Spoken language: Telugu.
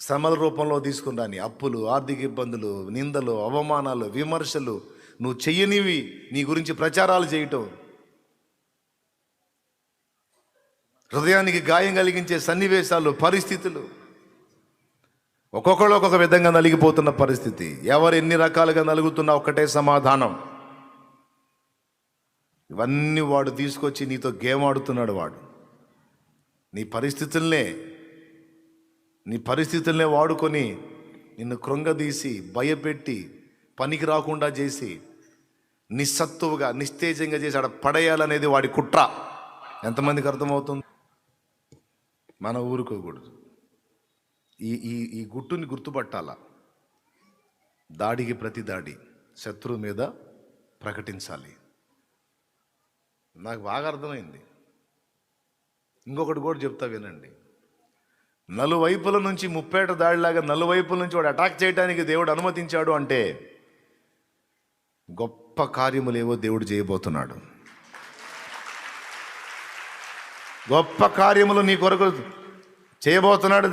శ్రమల రూపంలో తీసుకుని రాని అప్పులు, ఆర్థిక ఇబ్బందులు, నిందలు, అవమానాలు, విమర్శలు, నువ్వు చెయ్యనివి నీ గురించి ప్రచారాలు చేయటం, హృదయానికి గాయం కలిగించే సన్నివేశాలు, పరిస్థితులు, ఒక్కొక్కళ్ళు ఒక్కొక్క విధంగా నలిగిపోతున్న పరిస్థితి. ఎవరు ఎన్ని రకాలుగా నలుగుతున్నా ఒక్కటే సమాధానం, ఇవన్నీ వాడు తీసుకొచ్చి నీతో గేమ్ ఆడుతున్నాడు. వాడు నీ పరిస్థితులనే వాడుకొని నిన్ను కృంగదీసి, భయపెట్టి, పనికి రాకుండా చేసి, నిస్సత్తువుగా, నిస్తేజంగా చేసి ఆడ పడేయాలనేది వాడి కుట్ర. ఎంతమందికి అర్థమవుతుంది? మన ఊరుకోకూడదు. ఈ గుట్టుని గుర్తుపట్టాల. దాడికి ప్రతి దాడి శత్రువు మీద ప్రకటించాలి. నాకు బాగా అర్థమైంది. ఇంకొకటి కూడా చెప్తా వినండి. నలువైపుల నుంచి ముప్పేట దాడిలాగా నలువైపుల నుంచి వాడు అటాక్ చేయడానికి దేవుడు అనుమతించాడు అంటే గొప్ప కార్యములేవో దేవుడు చేయబోతున్నాడు. గొప్ప కార్యములు నీ కొరకు చేయబోతున్నాడు.